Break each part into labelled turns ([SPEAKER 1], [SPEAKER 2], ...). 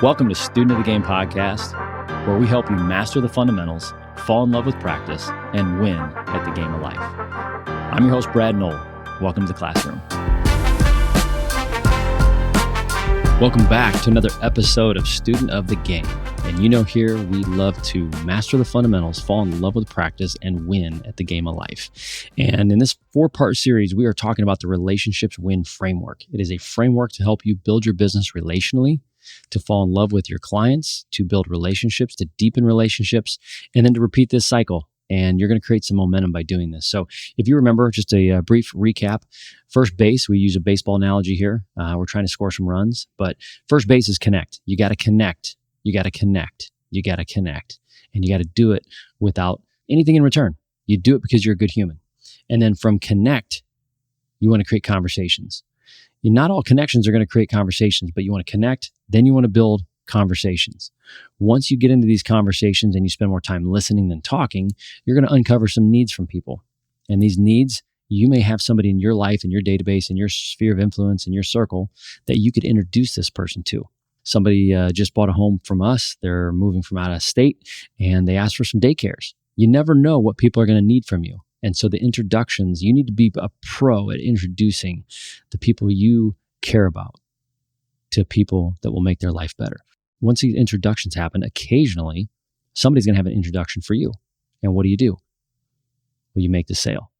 [SPEAKER 1] Welcome to Student of the Game podcast, where we help you master the fundamentals, fall in love with practice, and win at the game of life. I'm your host, Brad Noll. Welcome to the classroom. Welcome back to another episode of Student of the Game. And you know here we love to master the fundamentals, fall in love with practice, and win at the game of life. And in this 4-part series, we are talking about the Relationships Win framework. It is a framework to help you build your business relationally, to fall in love with your clients, to build relationships, to deepen relationships, and then to repeat this cycle. And you're going to create some momentum by doing this. So if you remember, just a brief recap, first base, we use a baseball analogy here. We're trying to score some runs, but first base is connect. You got to connect. You got to connect. You got to connect. And you got to do it without anything in return. You do it because you're a good human. And then from connect, you want to create conversations. Not all connections are going to create conversations, but you want to connect, then you want to build conversations. Once you get into these conversations and you spend more time listening than talking, you're going to uncover some needs from people. And these needs, you may have somebody in your life, in your database, in your sphere of influence, in your circle that you could introduce this person to. Somebody just bought a home from us. They're moving from out of state and they asked for some daycares. You never know what people are going to need from you. And so the introductions, you need to be a pro at introducing the people you care about to people that will make their life better. Once these introductions happen, occasionally somebody's going to have an introduction for you. And what do? Well, you make the sale.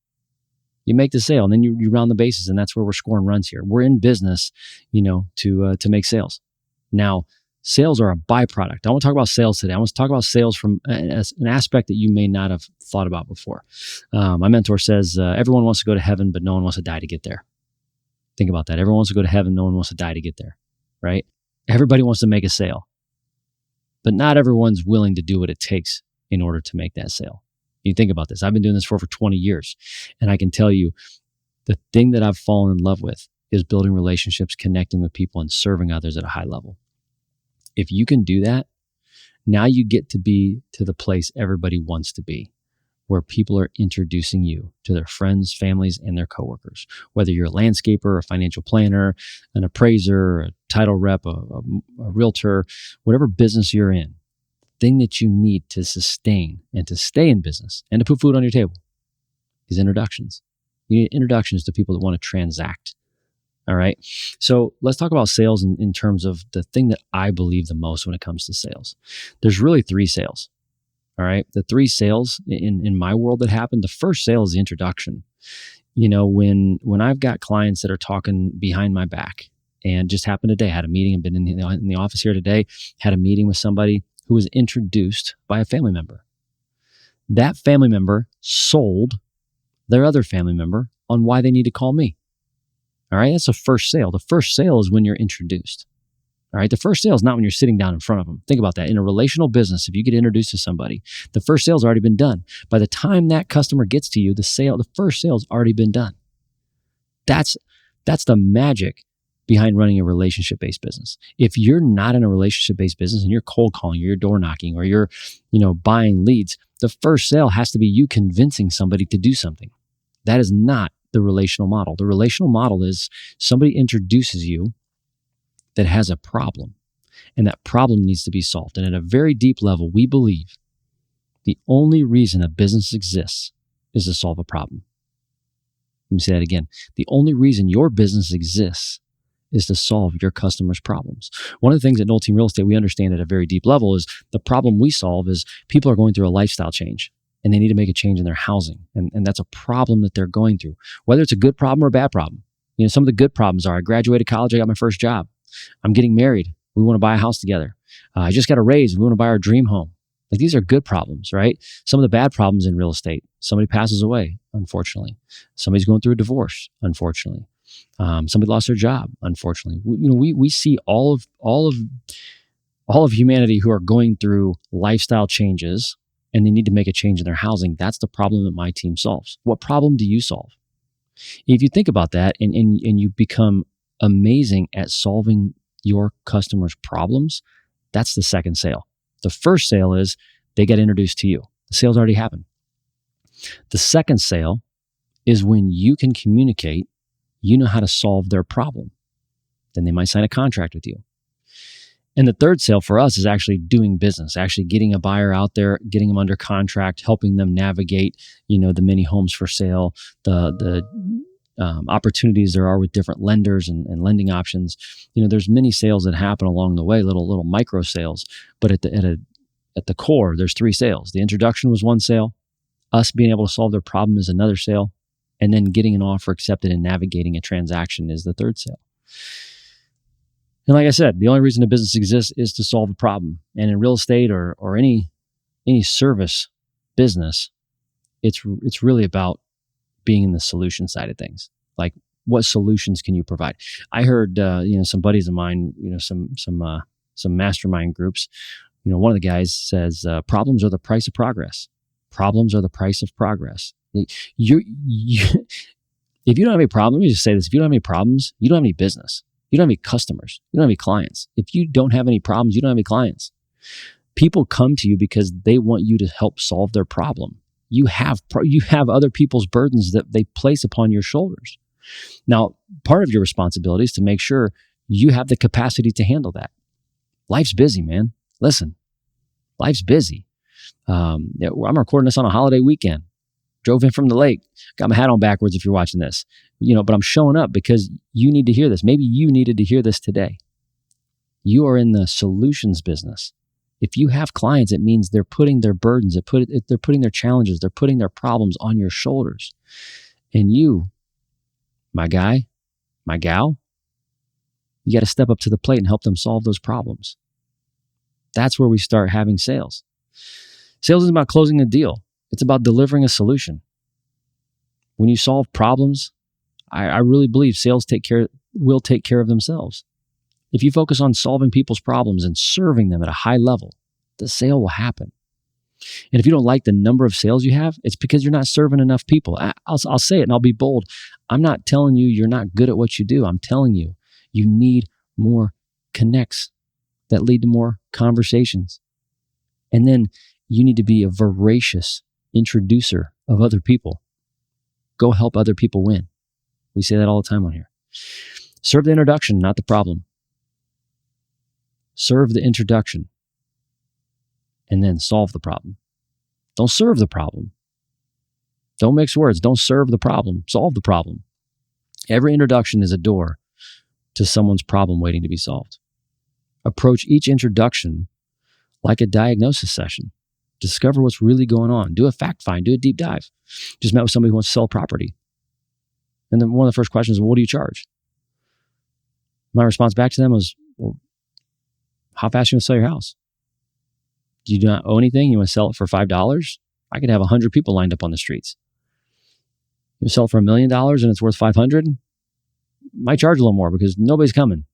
[SPEAKER 1] You make the sale and then you round the bases, and that's where we're scoring runs here. We're in business, to make sales. Now, sales are a byproduct. I want to talk about sales today. I want to talk about sales from an aspect that you may not have thought about before. My mentor says, everyone wants to go to heaven, but no one wants to die to get there. Think about that. Everyone wants to go to heaven. No one wants to die to get there, right? Everybody wants to make a sale, but not everyone's willing to do what it takes in order to make that sale. You think about this. I've been doing this for over 20 years, and I can tell you the thing that I've fallen in love with is building relationships, connecting with people, and serving others at a high level. If you can do that, now you get to be to the place everybody wants to be, where people are introducing you to their friends, families, and their coworkers. Whether you're a landscaper, a financial planner, an appraiser, a title rep, a realtor, whatever business you're in, the thing that you need to sustain and to stay in business and to put food on your table is introductions. You need introductions to people that want to transact. All right. So let's talk about sales in terms of the thing that I believe the most when it comes to sales. There's really 3 sales. All right. The 3 sales in my world that happen, the first sale is the introduction. When I've got clients that are talking behind my back, and just happened today, had a meeting, I've been in the office here today, had a meeting with somebody who was introduced by a family member. That family member sold their other family member on why they need to call me. All right, that's the first sale. The first sale is when you're introduced. All right, the first sale is not when you're sitting down in front of them. Think about that. In a relational business, if you get introduced to somebody, the first sale's already been done. By the time that customer gets to you, the first sale's already been done. That's the magic behind running a relationship-based business. If you're not in a relationship-based business and you're cold calling, or you're door knocking, or you're, buying leads, the first sale has to be you convincing somebody to do something. That is not the relational model. The relational model is somebody introduces you that has a problem, and that problem needs to be solved. And at a very deep level, we believe the only reason a business exists is to solve a problem. Let me say that again. The only reason your business exists is to solve your customers' problems. One of the things at Noll Team Real Estate we understand at a very deep level is the problem we solve is people are going through a lifestyle change, and they need to make a change in their housing. And that's a problem that they're going through, whether it's a good problem or a bad problem. Some of the good problems are I graduated college, I got my first job. I'm getting married. We want to buy a house together. I just got a raise. We want to buy our dream home. Like, these are good problems, right? Some of the bad problems in real estate, somebody passes away, unfortunately. Somebody's going through a divorce, unfortunately. Somebody lost their job, unfortunately. We see all of humanity who are going through lifestyle changes, and they need to make a change in their housing. That's the problem that my team solves. What problem do you solve? If you think about that and you become amazing at solving your customers' problems, that's the second sale. The first sale is they get introduced to you. The sale's already happened. The second sale is when you can communicate, you know how to solve their problem. Then they might sign a contract with you. And the third sale for us is actually doing business, actually getting a buyer out there, getting them under contract, helping them navigate, the many homes for sale, the opportunities there are with different lenders and lending options. There's many sales that happen along the way, little micro sales, but at the core, there's 3 sales. The introduction was 1 sale. Us being able to solve their problem is another sale. And then getting an offer accepted and navigating a transaction is the 3rd sale. And like I said, the only reason a business exists is to solve a problem. And in real estate or any service business, it's really about being in the solution side of things. Like, what solutions can you provide? I heard, some buddies of mine, some mastermind groups, one of the guys says, problems are the price of progress. Problems are the price of progress. If you don't have any problems, let me just say this. If you don't have any problems, you don't have any business. You don't have any customers. You don't have any clients. If you don't have any problems, you don't have any clients. People come to you because they want you to help solve their problem. You have other people's burdens that they place upon your shoulders. Now, part of your responsibility is to make sure you have the capacity to handle that. Life's busy, man. Listen, life's busy. I'm recording this on a holiday weekend. Drove in from the lake. Got my hat on backwards if you're watching this. But I'm showing up because you need to hear this. Maybe you needed to hear this today. You are in the solutions business. If you have clients, it means they're putting their burdens, they're putting their challenges, they're putting their problems on your shoulders. And you, my guy, my gal, you got to step up to the plate and help them solve those problems. That's where we start having sales. Sales isn't about closing a deal. It's about delivering a solution. When you solve problems, I really believe sales will take care of themselves. If you focus on solving people's problems and serving them at a high level, the sale will happen. And if you don't like the number of sales you have, it's because you're not serving enough people. I'll say it and I'll be bold. I'm not telling you you're not good at what you do. I'm telling you, you need more connects that lead to more conversations. And then you need to be a voracious introducer of other people. Go help other people win. We say that all the time on here. Serve the introduction, not the problem. Serve the introduction and then solve the problem. Don't serve the problem. Don't mix words. Don't serve the problem. Solve the problem. Every introduction is a door to someone's problem waiting to be solved. Approach each introduction like a diagnosis session. Discover what's really going on. Do a fact find. Do a deep dive. Just met with somebody who wants to sell property. And then one of the first questions is, well, what do you charge? My response back to them was, well, how fast are you going to sell your house? Do you not owe anything? You want to sell it for $5? I could have 100 people lined up on the streets. You sell it for $1 million and it's worth 500? Might charge a little more because nobody's coming.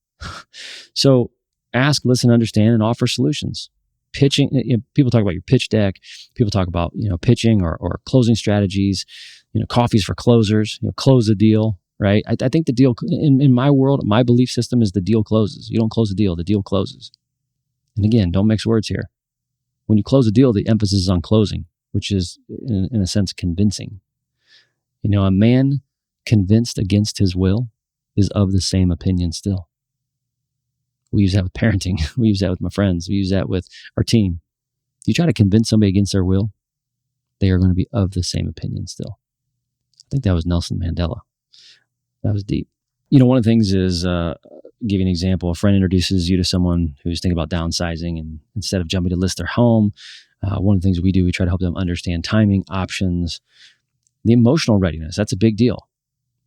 [SPEAKER 1] So ask, listen, understand, and offer solutions. Pitching, people talk about your pitch deck. People talk about, pitching or closing strategies, coffees for closers, close the deal, right? I think the deal, in my world, my belief system is the deal closes. You don't close the deal closes. And again, don't mix words here. When you close a deal, the emphasis is on closing, which is, in a sense, convincing. A man convinced against his will is of the same opinion still. We use that with parenting. We use that with my friends. We use that with our team. You try to convince somebody against their will, they are going to be of the same opinion still. I think that was Nelson Mandela. That was deep. One of the things is, give you an example. A friend introduces you to someone who's thinking about downsizing, and instead of jumping to list their home, one of the things we do, we try to help them understand timing, options, the emotional readiness. That's a big deal.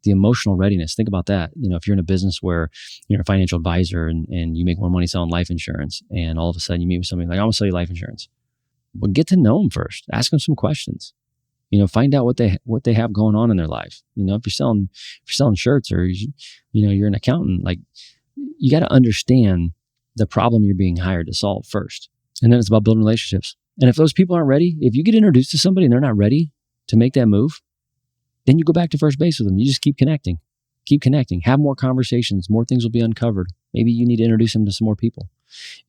[SPEAKER 1] The emotional readiness. Think about that. If you're in a business where you're a financial advisor and you make more money selling life insurance, and all of a sudden you meet with somebody like, I want to sell you life insurance. Well, get to know them first. Ask them some questions. Find out what they have going on in their life. If you're selling shirts, or you're an accountant, like, you got to understand the problem you're being hired to solve first. And then it's about building relationships. And if those people aren't ready, if you get introduced to somebody and they're not ready to make that move, then you go back to first base with them. You just keep connecting, have more conversations, more things will be uncovered. Maybe you need to introduce them to some more people.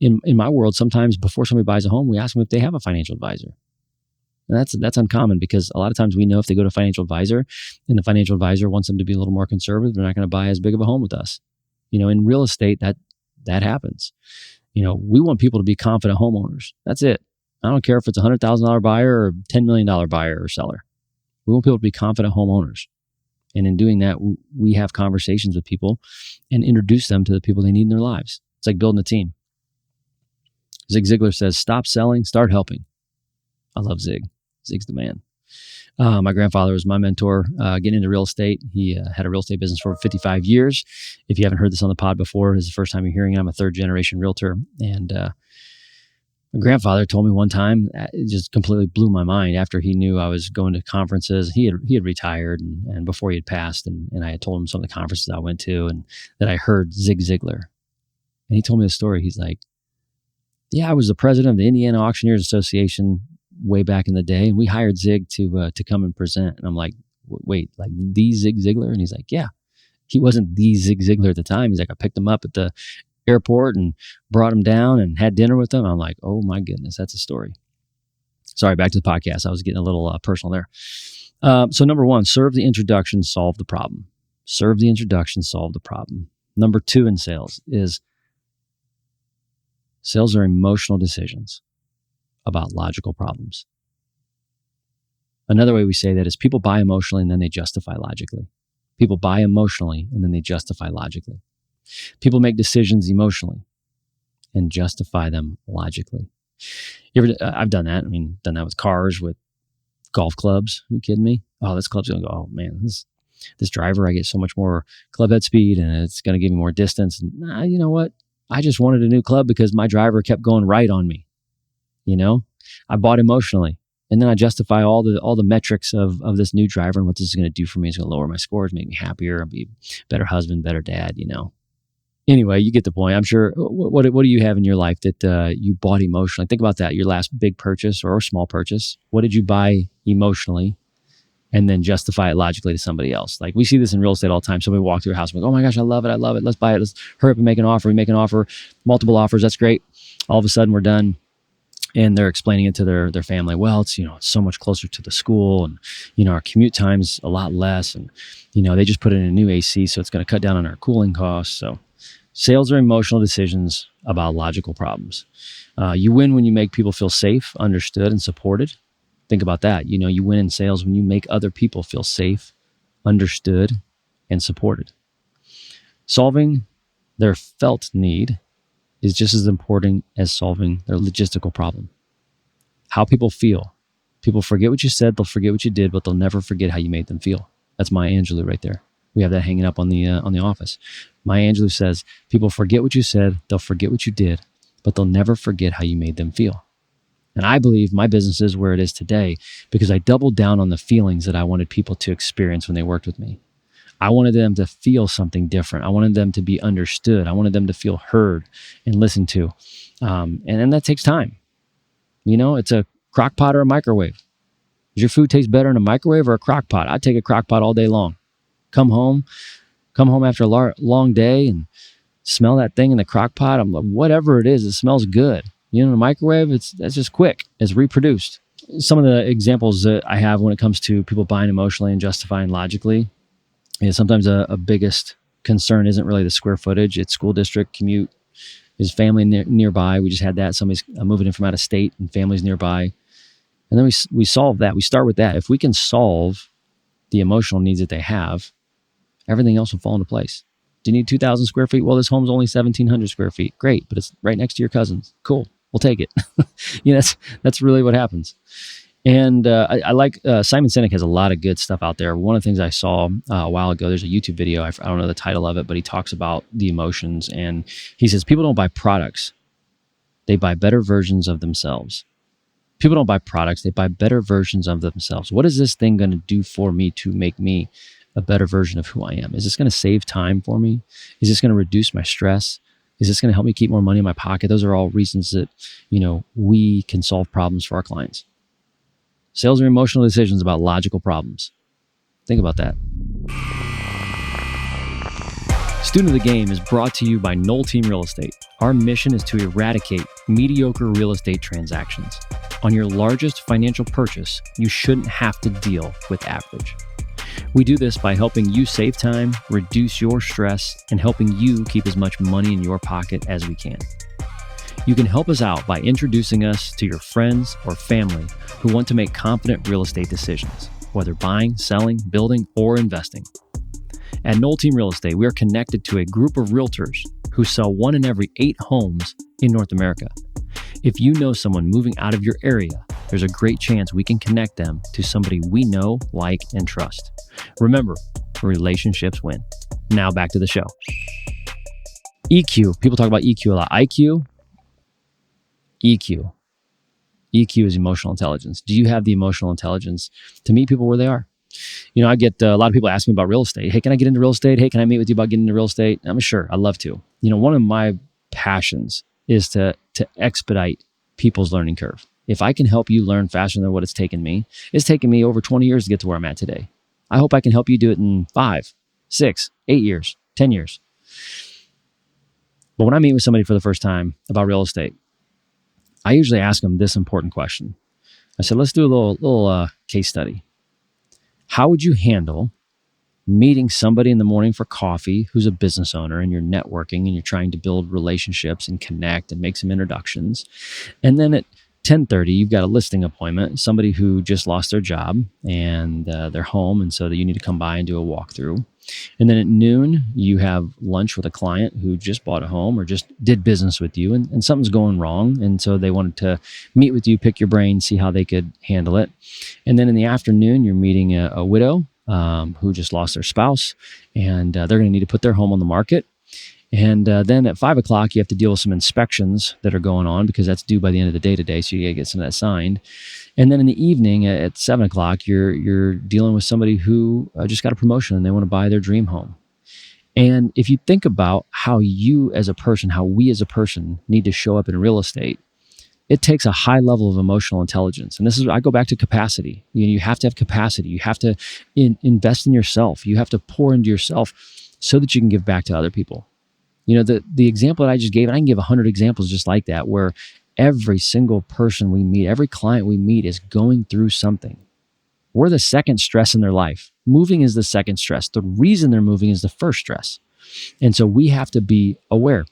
[SPEAKER 1] In my world, sometimes before somebody buys a home, we ask them if they have a financial advisor. And that's uncommon, because a lot of times we know if they go to a financial advisor and the financial advisor wants them to be a little more conservative, they're not going to buy as big of a home with us. In real estate, that happens. We want people to be confident homeowners. That's it. I don't care if it's a $100,000 buyer or $10 million buyer or seller. We want people to be confident homeowners. And in doing that, we have conversations with people and introduce them to the people they need in their lives. It's like building a team. Zig Ziglar says, stop selling, start helping. I love Zig. Zig's the man. My grandfather was my mentor getting into real estate. He had a real estate business for 55 years. If you haven't heard this on the pod before, this is the first time you're hearing it. I'm a third generation realtor. And my grandfather told me one time, it just completely blew my mind after he knew I was going to conferences. He had retired and before he had passed. And I had told him some of the conferences I went to and that I heard Zig Ziglar. And he told me the story. He's like, yeah, I was the president of the Indiana Auctioneers Association way back in the day, and we hired Zig to come and present. And I'm like, wait, like the Zig Ziglar? And he's like, yeah, he wasn't the Zig Ziglar at the time. He's like, I picked him up at the airport and brought him down and had dinner with him. I'm like, oh my goodness, that's a story. Sorry, back to the podcast. I was getting a little personal there. So number one, serve the introduction, solve the problem. Serve the introduction, solve the problem. Number two in sales is sales are emotional decisions about logical problems. Another way we say that is people buy emotionally and then they justify logically. People buy emotionally and then they justify logically. People make decisions emotionally and justify them logically. I've done that. Done that with cars, with golf clubs. Are you kidding me? Oh, this club's going to go, oh man, this driver, I get so much more club head speed and it's going to give me more distance. And you know what? I just wanted a new club because my driver kept going right on me. I bought emotionally, and then I justify all the metrics of this new driver and what this is going to do for me. It's going to lower my scores, make me happier, I'll be a better husband, better dad. Anyway, you get the point. I'm sure. What do you have in your life that you bought emotionally? Think about that. Your last big purchase or small purchase. What did you buy emotionally, and then justify it logically to somebody else? Like we see this in real estate all the time. Somebody walk through a house and go, oh my gosh, I love it. Let's buy it. Let's hurry up and make an offer. We make an offer, multiple offers. That's great. All of a sudden we're done. And they're explaining it to their family. Well, it's so much closer to the school, and our commute time's a lot less, and they just put in a new AC, so it's going to cut down on our cooling costs. So, sales are emotional decisions about logical problems. You win when you make people feel safe, understood, and supported. Think about that. You win in sales when you make other people feel safe, understood, and supported. Solving their felt need is just as important as solving their logistical problem. How people feel. People forget what you said, they'll forget what you did, but they'll never forget how you made them feel. That's Maya Angelou right there. We have that hanging up on the office. Maya Angelou says, people forget what you said, they'll forget what you did, but they'll never forget how you made them feel. And I believe my business is where it is today because I doubled down on the feelings that I wanted people to experience when they worked with me. I wanted them to feel something different. I wanted them to be understood. I wanted them to feel heard and listened to. And that takes time. It's a crock pot or a microwave. Does your food taste better in a microwave or a crock pot? I'd take a crock pot all day long. Come home after a long day and smell that thing in the crock pot. I'm like, whatever it is, it smells good. In a microwave, that's just quick. It's reproduced. Some of the examples that I have when it comes to people buying emotionally and justifying logically, sometimes a biggest concern isn't really the square footage. It's school district, commute, his family nearby. We just had that. Somebody's moving in from out of state and family's nearby. And then we solve that. We start with that. If we can solve the emotional needs that they have, everything else will fall into place. Do you need 2,000 square feet? Well, this home's only 1,700 square feet. Great, but it's right next to your cousin's. Cool. We'll take it. That's really what happens. And I like Simon Sinek has a lot of good stuff out there. One of the things I saw a while ago, there's a YouTube video. I don't know the title of it, but he talks about the emotions. And he says, people don't buy products. They buy better versions of themselves. People don't buy products. They buy better versions of themselves. What is this thing going to do for me to make me a better version of who I am? Is this going to save time for me? Is this going to reduce my stress? Is this going to help me keep more money in my pocket? Those are all reasons that, we can solve problems for our clients. Sales are emotional decisions about logical problems. Think about that. Student of the Game is brought to you by Noll Team Real Estate. Our mission is to eradicate mediocre real estate transactions. On your largest financial purchase, you shouldn't have to deal with average. We do this by helping you save time, reduce your stress, and helping you keep as much money in your pocket as we can. You can help us out by introducing us to your friends or family who want to make confident real estate decisions, whether buying, selling, building, or investing. At Noll Team Real Estate, we are connected to a group of realtors who sell 1 in every 8 homes in North America. If you know someone moving out of your area, there's a great chance we can connect them to somebody we know, like, and trust. Remember, relationships win. Now back to the show. EQ. People talk about EQ a lot. IQ, EQ. EQ is emotional intelligence. Do you have the emotional intelligence to meet people where they are? You know, I get a lot of people asking me about real estate. Hey, can I get into real estate? Hey, can I meet with you about getting into real estate? I'm sure. I'd love to. You know, one of my passions is to expedite people's learning curve. If I can help you learn faster than what it's taken me over 20 years to get to where I'm at today. I hope I can help you do it in 5, 6, 8 years, 10 years. But when I meet with somebody for the first time about real estate, I usually ask them this important question. I said, let's do a little case study. How would you handle meeting somebody in the morning for coffee who's a business owner and you're networking and you're trying to build relationships and connect and make some introductions? And then at 10:30, you've got a listing appointment, somebody who just lost their job and they're home, and so that you need to come by and do a walkthrough. And then at noon, you have lunch with a client who just bought a home or just did business with you, and something's going wrong. And so they wanted to meet with you, pick your brain, see how they could handle it. And then in the afternoon, you're meeting a widow who just lost their spouse, and they're going to need to put their home on the market. And then at 5 o'clock, you have to deal with some inspections that are going on because that's due by the end of the day today. So you got to get some of that signed. And then in the evening at 7 o'clock, you're dealing with somebody who just got a promotion and they want to buy their dream home. And if you think about how you as a person, how we as a person need to show up in real estate, it takes a high level of emotional intelligence. And this is, I go back to capacity. You have to have capacity. You have to invest in yourself. You have to pour into yourself so that you can give back to other people. You know, the example that I just gave, and I can give 100 examples just like that, where every single person we meet, every client we meet is going through something. We're the second stress in their life. Moving is the second stress. The reason they're moving is the first stress. And so we have to be aware.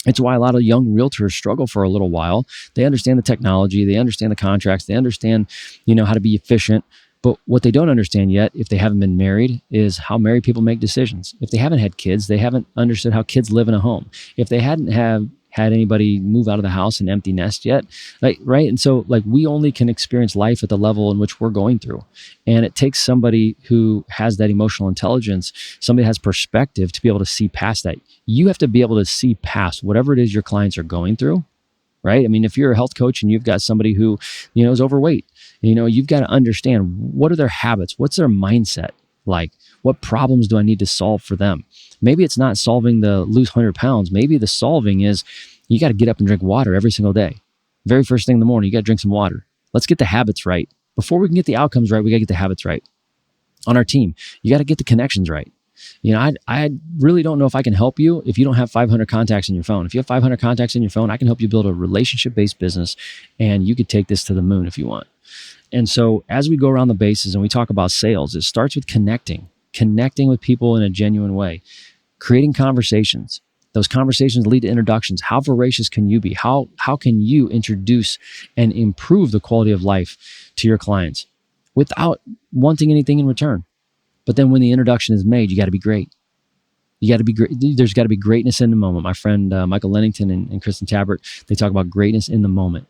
[SPEAKER 1] It's why a lot of young realtors struggle for a little while. They understand the technology, they understand the contracts, they understand, how to be efficient. But what they don't understand yet, if they haven't been married, is how married people make decisions. If they haven't had kids, they haven't understood how kids live in a home. If they hadn't had anybody move out of the house and empty nest yet, right? And so we only can experience life at the level in which we're going through. And it takes somebody who has that emotional intelligence, somebody who has perspective to be able to see past that. You have to be able to see past whatever it is your clients are going through, right? I mean, if you're a health coach and you've got somebody who, is overweight, you've got to understand what are their habits? What's their mindset like? What problems do I need to solve for them? Maybe it's not solving the lose 100 pounds. Maybe the solving is you got to get up and drink water every single day. Very first thing in the morning, you got to drink some water. Let's get the habits right. Before we can get the outcomes right, we got to get the habits right. On our team, you got to get the connections right. I really don't know if I can help you if you don't have 500 contacts in your phone. If you have 500 contacts in your phone, I can help you build a relationship-based business, and you could take this to the moon if you want. And so as we go around the bases and we talk about sales, it starts with connecting with people in a genuine way, creating conversations. Those conversations lead to introductions. How voracious can you be? How can you introduce and improve the quality of life to your clients without wanting anything in return? But then when the introduction is made, you got to be great. You got to be great. There's got to be greatness in the moment. My friend Michael Lennington and Kristen Tabbert, they talk about greatness in the moment.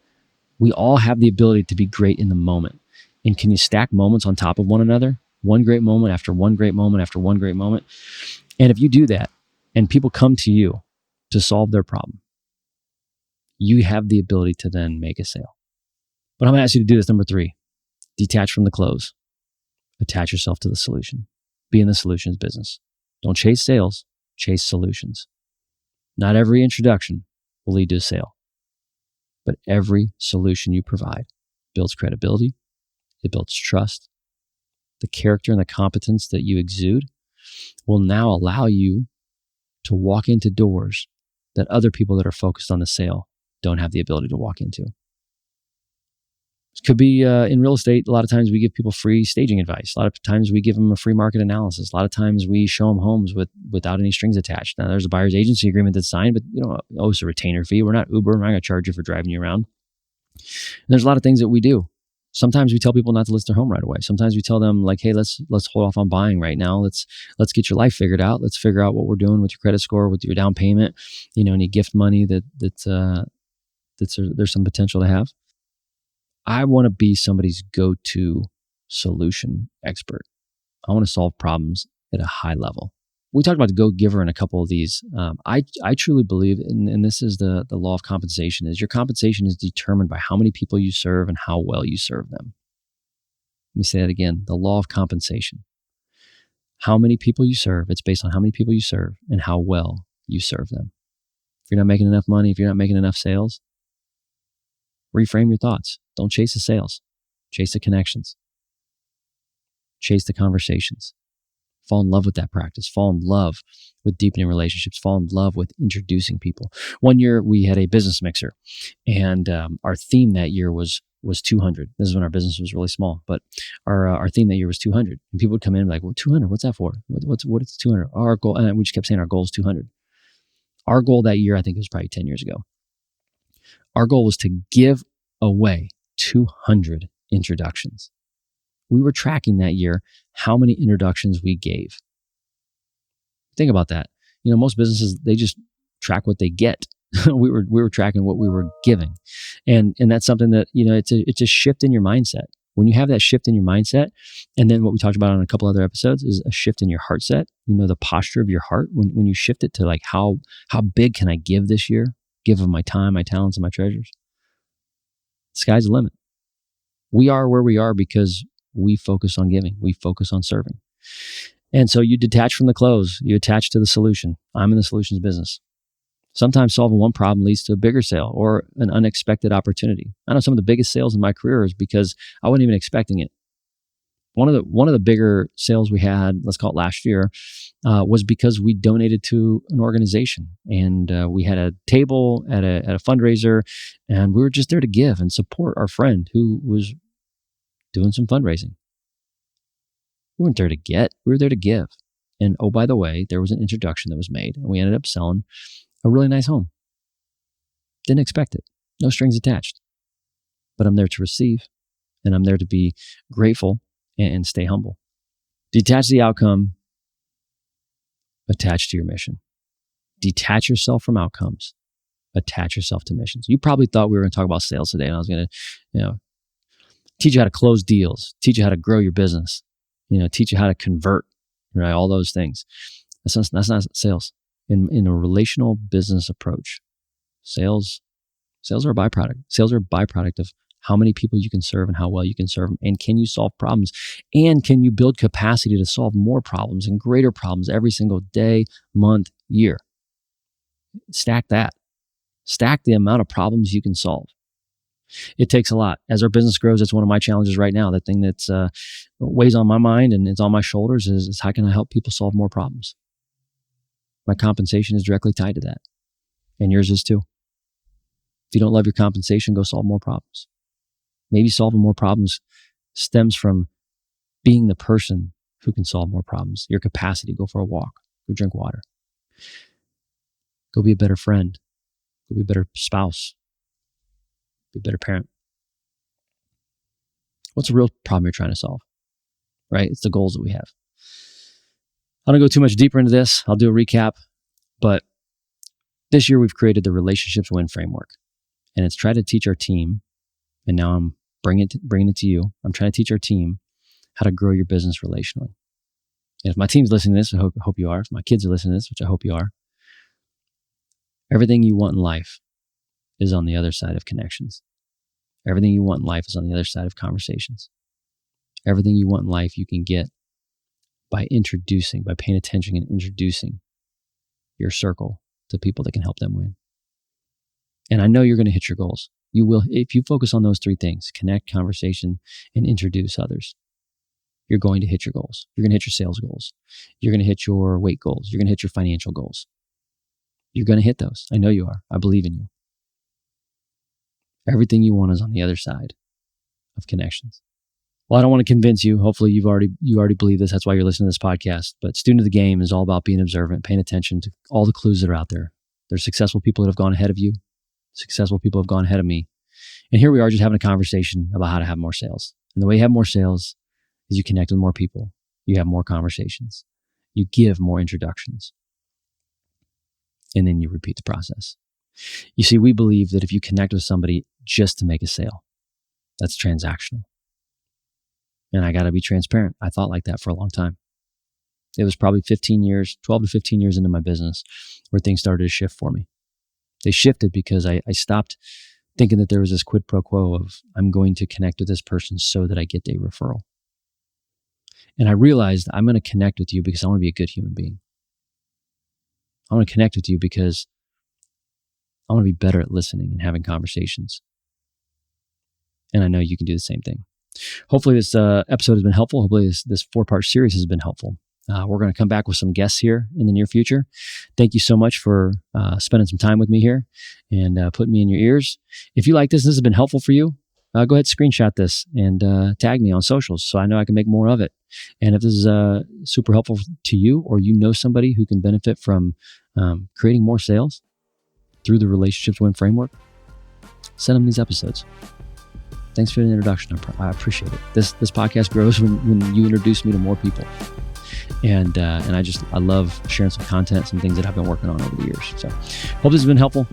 [SPEAKER 1] We all have the ability to be great in the moment. And can you stack moments on top of one another? One great moment after one great moment after one great moment. And if you do that and people come to you to solve their problem, you have the ability to then make a sale. But I'm going to ask you to do this. Number 3, detach from the close. Attach yourself to the solution. Be in the solutions business. Don't chase sales, chase solutions. Not every introduction will lead to a sale, but every solution you provide builds credibility. It builds trust. The character and the competence that you exude will now allow you to walk into doors that other people that are focused on the sale don't have the ability to walk into. Could be in real estate. A lot of times we give people free staging advice. A lot of times we give them a free market analysis. A lot of times we show them homes without any strings attached. Now there's a buyer's agency agreement that's signed, but you know, it's a retainer fee. We're not Uber. We're not going to charge you for driving you around. And there's a lot of things that we do. Sometimes we tell people not to list their home right away. Sometimes we tell them like, hey, let's hold off on buying right now. Let's get your life figured out. Let's figure out what we're doing with your credit score, with your down payment, you know, any gift money that's there's some potential to have. I want to be somebody's go-to solution expert. I want to solve problems at a high level. We talked about the go-giver in a couple of these. I truly believe, and this is the law of compensation, is your compensation is determined by how many people you serve and how well you serve them. Let me say that again. The law of compensation. How many people you serve, it's based on how many people you serve and how well you serve them. If you're not making enough money, if you're not making enough sales, reframe your thoughts. Don't chase the sales. Chase the connections. Chase the conversations. Fall in love with that practice. Fall in love with deepening relationships. Fall in love with introducing people. One year we had a business mixer, and our theme that year was 200. This is when our business was really small, but our theme that year was 200. And people would come in and be like, well, 200, what's that for? What is 200? Our goal, and we just kept saying our goal is 200. Our goal that year, I think it was probably 10 years ago. Our goal was to give away 200 introductions. We were tracking that year how many introductions we gave. Think about that. You know, most businesses, they just track what they get. we were tracking what we were giving. And that's something that, you know, it's a shift in your mindset. When you have that shift in your mindset, and then what we talked about on a couple other episodes is a shift in your heart set, you know, the posture of your heart, when you shift it to like, how big can I give this year? Give of my time, my talents, and my treasures. Sky's the limit. We are where we are because we focus on giving. We focus on serving. And so you detach from the close. You attach to the solution. I'm in the solutions business. Sometimes solving one problem leads to a bigger sale or an unexpected opportunity. I know some of the biggest sales in my career is because I wasn't even expecting it. One of the bigger sales we had, let's call it last year, was because we donated to an organization, and we had a table at a fundraiser, and we were just there to give and support our friend who was doing some fundraising. We weren't there to get; we were there to give. And oh, by the way, there was an introduction that was made, and we ended up selling a really nice home. Didn't expect it; no strings attached. But I'm there to receive, and I'm there to be grateful and stay humble. Detach the outcome, attach to your mission. Detach yourself from outcomes, attach yourself to missions. You probably thought we were going to talk about sales today, and I was going to, teach you how to close deals, teach you how to grow your business, teach you how to convert, right? All those things. That's not sales. In a relational business approach, sales are a byproduct. Sales are a byproduct of how many people you can serve and how well you can serve them. And can you solve problems? And can you build capacity to solve more problems and greater problems every single day, month, year? Stack that. Stack the amount of problems you can solve. It takes a lot. As our business grows, it's one of my challenges right now. The thing that's weighs on my mind and it's on my shoulders is how can I help people solve more problems? My compensation is directly tied to that. And yours is too. If you don't love your compensation, go solve more problems. Maybe solving more problems stems from being the person who can solve more problems. Your capacity, go for a walk, go drink water, go be a better friend, go be a better spouse, be a better parent. What's the real problem you're trying to solve, right? It's the goals that we have. I don't go too much deeper into this. I'll do a recap, but this year we've created the Relationships Win framework, and it's tried to teach our team, and now I'm bringing it to you. I'm trying to teach our team how to grow your business relationally. And if my team's listening to this, I hope you are. If my kids are listening to this, which I hope you are, everything you want in life is on the other side of connections. Everything you want in life is on the other side of conversations. Everything you want in life you can get by paying attention and introducing your circle to people that can help them win. And I know you're going to hit your goals. You will, if you focus on those three things: connect, conversation, and introduce others. You're going to hit your goals. You're going to hit your sales goals. You're going to hit your weight goals. You're going to hit your financial goals. You're going to hit those. I know you are. I believe in you. Everything you want is on the other side of connections. Well, I don't want to convince you. Hopefully you already believe this. That's why you're listening to this podcast. But Student of the Game is all about being observant, paying attention to all the clues that are out there. There's successful people that have gone ahead of you. Successful people have gone ahead of me. And here we are just having a conversation about how to have more sales. And the way you have more sales is you connect with more people. You have more conversations. You give more introductions. And then you repeat the process. You see, we believe that if you connect with somebody just to make a sale, that's transactional. And I got to be transparent. I thought like that for a long time. It was probably 12 to 15 years into my business where things started to shift for me. They shifted because I stopped thinking that there was this quid pro quo of I'm going to connect with this person so that I get a referral. And I realized I'm going to connect with you because I want to be a good human being. I want to connect with you because I want to be better at listening and having conversations. And I know you can do the same thing. Hopefully this episode has been helpful. Hopefully this 4-part series has been helpful. We're going to come back with some guests here in the near future. Thank you so much for spending some time with me here and putting me in your ears. If you like this has been helpful for you, go ahead and screenshot this and tag me on socials so I know I can make more of it. And if this is super helpful to you or you know somebody who can benefit from creating more sales through the Relationships Win framework, send them these episodes. Thanks for the introduction. I appreciate it. This podcast grows when you introduce me to more people. And I love sharing some content, some things that I've been working on over the years. So hope this has been helpful.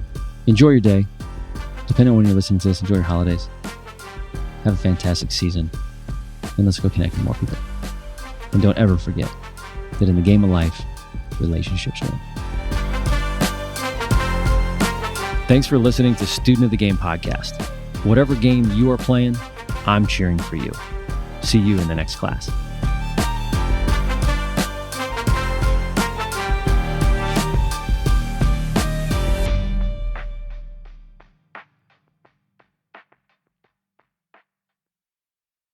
[SPEAKER 1] Enjoy your day. Depending on when you're listening to this, enjoy your holidays. Have a fantastic season. And let's go connect with more people. And don't ever forget that in the game of life, relationships win. Thanks for listening to Student of the Game podcast. Whatever game you are playing, I'm cheering for you. See you in the next class.